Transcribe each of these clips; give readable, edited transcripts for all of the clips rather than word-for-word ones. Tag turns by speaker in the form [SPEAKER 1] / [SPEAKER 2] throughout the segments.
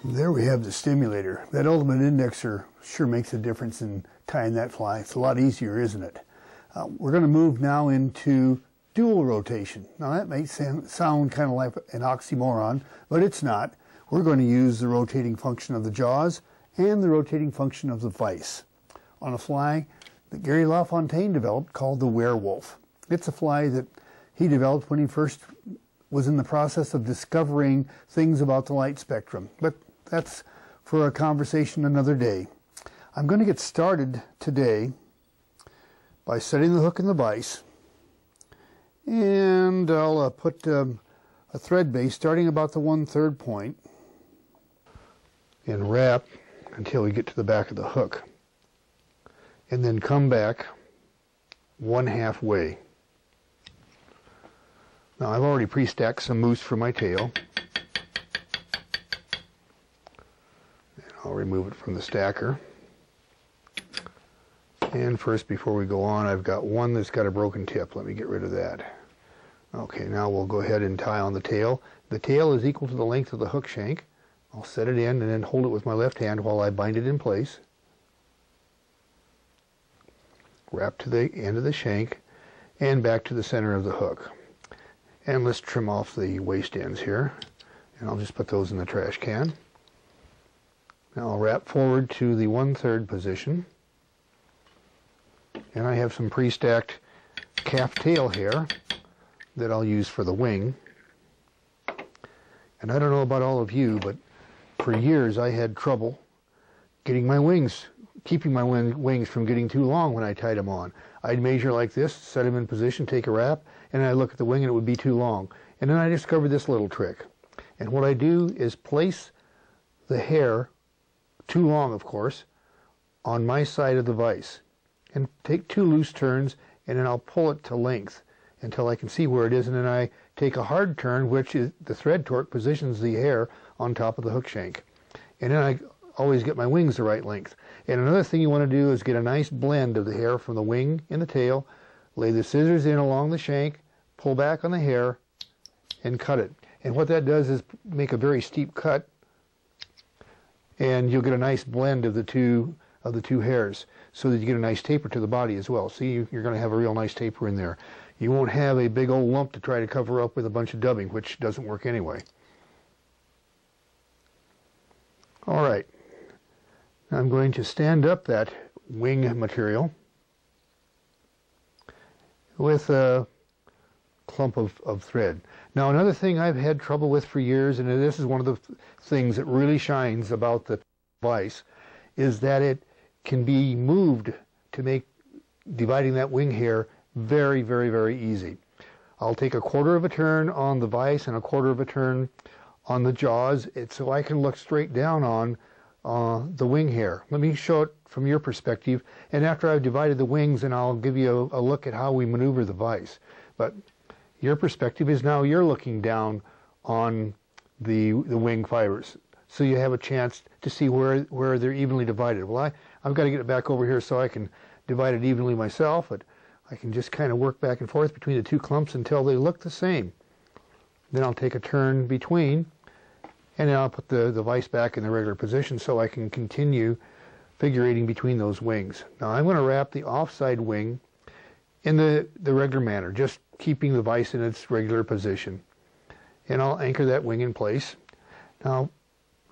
[SPEAKER 1] There we have the stimulator. That ultimate indexer sure makes a difference in tying that fly. It's a lot easier, isn't it? We're going to move now into dual rotation. Now that may sound kind of like an oxymoron, but it's not. We're going to use the rotating function of the jaws and the rotating function of the vise on a fly that Gary LaFontaine developed called the Wulff. It's a fly that he developed when he first was in the process of discovering things about the light spectrum. But that's for a conversation another day. I'm going to get started today by setting the hook in the vise, and I'll put a thread base starting about the 1/3 point and wrap until we get to the back of the hook, and then come back 1/2 way. Now I've already pre-stacked some mousse for my tail. I'll remove it from the stacker. And first, before we go on, I've got one that's got a broken tip. Let me get rid of that. Okay, now we'll go ahead and tie on the tail. The tail is equal to the length of the hook shank. I'll set it in and then hold it with my left hand while I bind it in place. Wrap to the end of the shank and back to the center of the hook. And let's trim off the waste ends here. And I'll just put those in the trash can. Now I'll wrap forward to the 1/3 position, and I have some pre-stacked calf tail hair that I'll use for the wing. And I don't know about all of you, but for years I had trouble getting my wings, keeping my wings from getting too long when I tied them on. I'd measure like this, set them in position, take a wrap, and I'd look at the wing and it would be too long. And then I discovered this little trick. And what I do is place the hair, too long of course, on my side of the vise, and take 2 loose turns, and then I'll pull it to length until I can see where it is, and then I take a hard turn, which is the thread torque positions the hair on top of the hook shank, and then I always get my wings the right length. And another thing you want to do is get a nice blend of the hair from the wing and the tail, lay the scissors in along the shank, pull back on the hair, and cut it. And what that does is make a very steep cut, and you'll get a nice blend of the two hairs, so that you get a nice taper to the body as well. See, you're going to have a real nice taper in there. You won't have a big old lump to try to cover up with a bunch of dubbing, which doesn't work anyway. All right, now I'm going to stand up that wing material with a clump of thread. Now another thing I've had trouble with for years, and this is one of the things that really shines about the vise, is that it can be moved to make dividing that wing hair very, very, very easy. I'll take 1/4 of a turn on the vise and 1/4 of a turn on the jaws, so I can look straight down on the wing hair. Let me show it from your perspective, and after I've divided the wings, and I'll give you a look at how we maneuver the vise. But your perspective is now you're looking down on the wing fibers, so you have a chance to see where they're evenly divided. Well, I've got to get it back over here so I can divide it evenly myself, but I can just kind of work back and forth between the 2 clumps until they look the same. Then I'll take a turn between, and then I'll put the vise back in the regular position so I can continue figure eighting between those wings. Now I'm going to wrap the offside wing in the regular manner, just keeping the vise in its regular position. And I'll anchor that wing in place. Now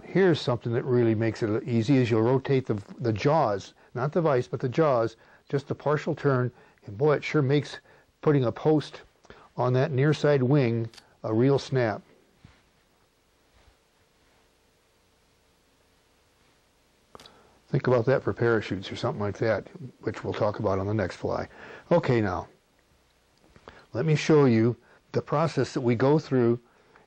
[SPEAKER 1] here's something that really makes it easy, is you'll rotate the jaws, not the vise, but the jaws, just a partial turn, and boy, it sure makes putting a post on that near side wing a real snap. Think about that for parachutes or something like that, which we'll talk about on the next fly. Okay, now, let me show you the process that we go through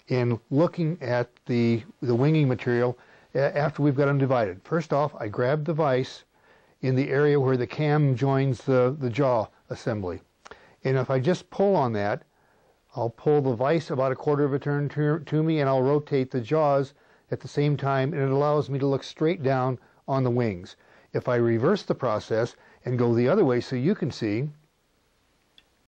[SPEAKER 1] in looking at the winging material after we've got them divided. First off, I grab the vise in the area where the cam joins the jaw assembly. And if I just pull on that, I'll pull the vise about 1/4 of a turn to me, and I'll rotate the jaws at the same time, and it allows me to look straight down on the wings. If I reverse the process and go the other way so you can see,